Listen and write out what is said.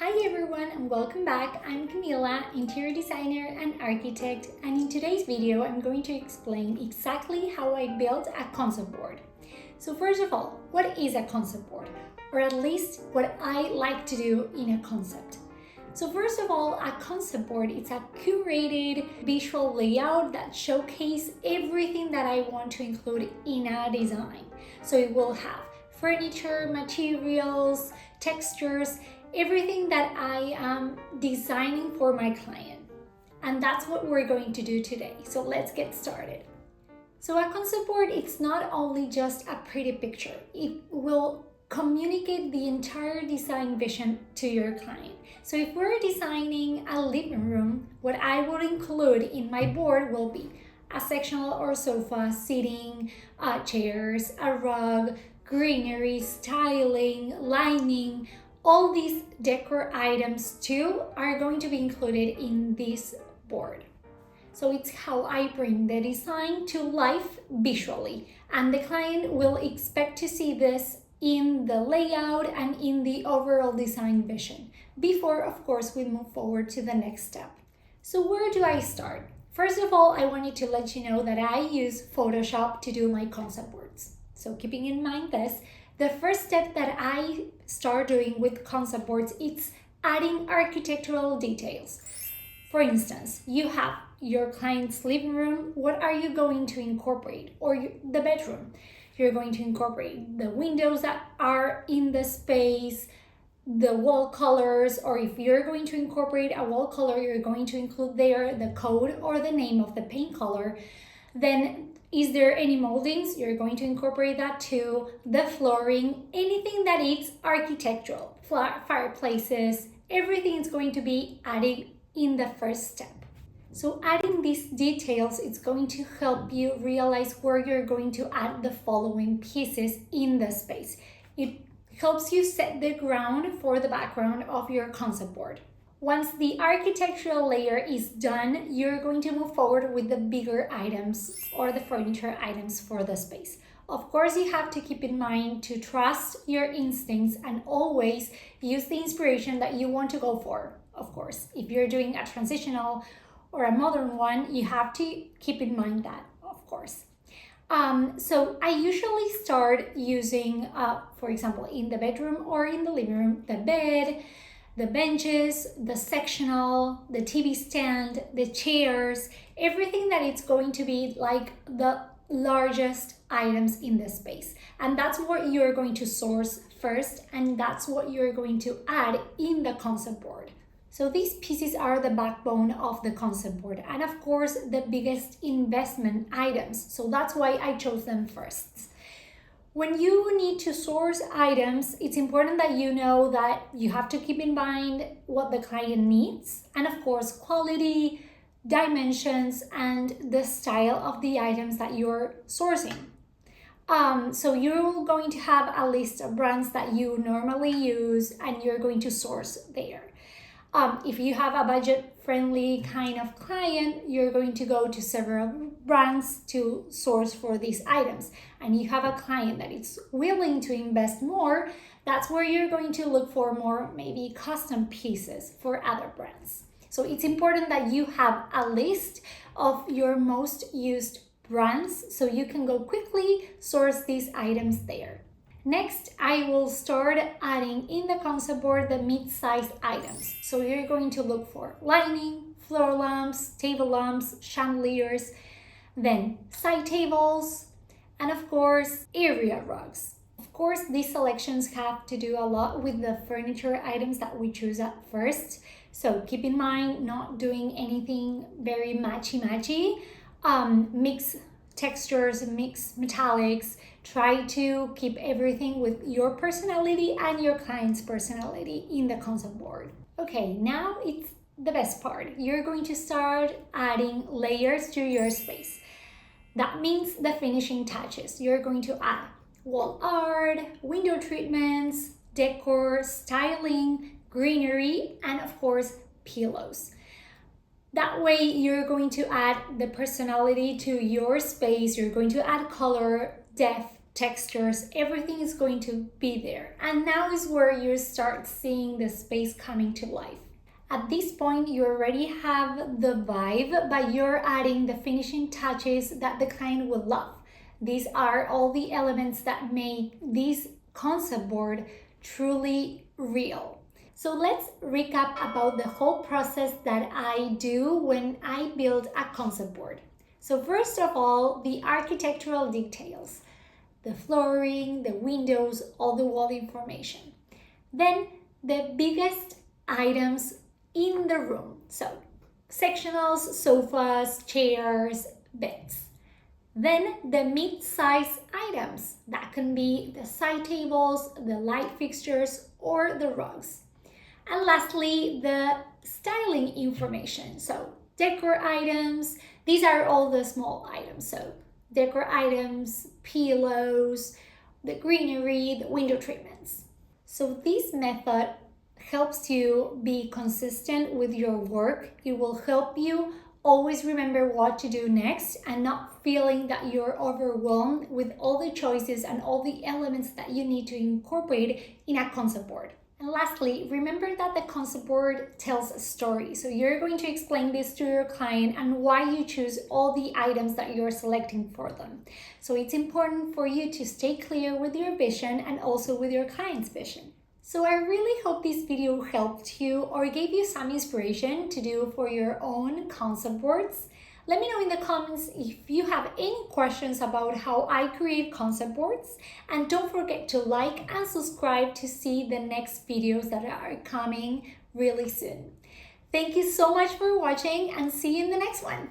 Hi everyone and welcome back. I'm Camila, interior designer and architect, and in today's video I'm going to explain exactly how I built a concept board. So first of all, what is a concept board? Or at least what I like to do in a concept. So first of all, a concept board is a curated visual layout that showcases everything that I want to include in a design. So it will have furniture, materials, textures, everything that I am designing for my client. And that's what we're going to do today. So let's get started. So a concept board, it's not only just a pretty picture. It will communicate the entire design vision to your client. So if we're designing a living room, what I will include in my board will be a sectional or sofa, seating, chairs, a rug, greenery, styling, lining. All these decor items too are going to be included in this board. So it's how I bring the design to life visually, and the client will expect to see this in the layout and in the overall design vision before, of course, we move forward to the next step. So where do I start? First of all, I wanted to let you know that I use Photoshop to do my concept boards. So keeping in mind this, the first step that I start doing with concept boards is adding architectural details. For instance, you have your client's living room. What are you going to incorporate? Or the bedroom. You're going to incorporate the windows that are in the space, the wall colors, or if you're going to incorporate a wall color, you're going to include there the code or the name of the paint color. Then is there any moldings? You're going to incorporate that too. The flooring, anything that is architectural, fireplaces, everything is going to be added in the first step. So adding these details, it's going to help you realize where you're going to add the following pieces in the space. It helps you set the ground for the background of your concept board. Once the architectural layer is done, you're going to move forward with the bigger items or the furniture items for the space. Of course, you have to keep in mind to trust your instincts and always use the inspiration that you want to go for. Of course, if you're doing a transitional or a modern one, you have to keep in mind that, of course. So I usually start using, for example, in the bedroom or in the living room, the bed, the benches, the sectional, the TV stand, the chairs, everything that it's going to be like the largest items in the space. And that's what you're going to source first, and that's what you're going to add in the concept board. So these pieces are the backbone of the concept board, and of course the biggest investment items. So that's why I chose them first. When you need to source items, it's important that you know that you have to keep in mind what the client needs, and of course quality, dimensions, and the style of the items that you're sourcing. So you're going to have a list of brands that you normally use and you're going to source there. If you have a budget-friendly kind of client, you're going to go to several brands to source for these items. And you have a client that is willing to invest more, that's where you're going to look for more maybe custom pieces for other brands. So it's important that you have a list of your most used brands so you can go quickly source these items there. Next, I will start adding in the concept board the mid-sized items. So you're going to look for lighting, floor lamps, table lamps, chandeliers, then side tables, and of course, area rugs. Of course, these selections have to do a lot with the furniture items that we choose at first. So keep in mind not doing anything very matchy-matchy. Mix textures, mix metallics. Try to keep everything with your personality and your client's personality in the concept board. Okay, now it's the best part. You're going to start adding layers to your space. That means the finishing touches. You're going to add wall art, window treatments, decor, styling, greenery, and of course, pillows. That way, you're going to add the personality to your space. You're going to add color, depth, textures, everything is going to be there. And now is where you start seeing the space coming to life. At this point, you already have the vibe, but you're adding the finishing touches that the client will love. These are all the elements that make this concept board truly real. So let's recap about the whole process that I do when I build a concept board. So first of all, the architectural details, the flooring, the windows, all the wall information. Then the biggest items in the room. So sectionals, sofas, chairs, beds. Then the mid-size items, that can be the side tables, the light fixtures, or the rugs. And lastly, the styling information. So decor items, these are all the small items. So decor items, pillows, the greenery, the window treatments. So this method helps you be consistent with your work. It will help you always remember what to do next and not feeling that you're overwhelmed with all the choices and all the elements that you need to incorporate in a concept board. And lastly, remember that the concept board tells a story. So you're going to explain this to your client and why you choose all the items that you're selecting for them. So it's important for you to stay clear with your vision and also with your client's vision. So I really hope this video helped you or gave you some inspiration to do for your own concept boards. Let me know in the comments if you have any questions about how I create concept boards, and don't forget to like and subscribe to see the next videos that are coming really soon. Thank you so much for watching and see you in the next one.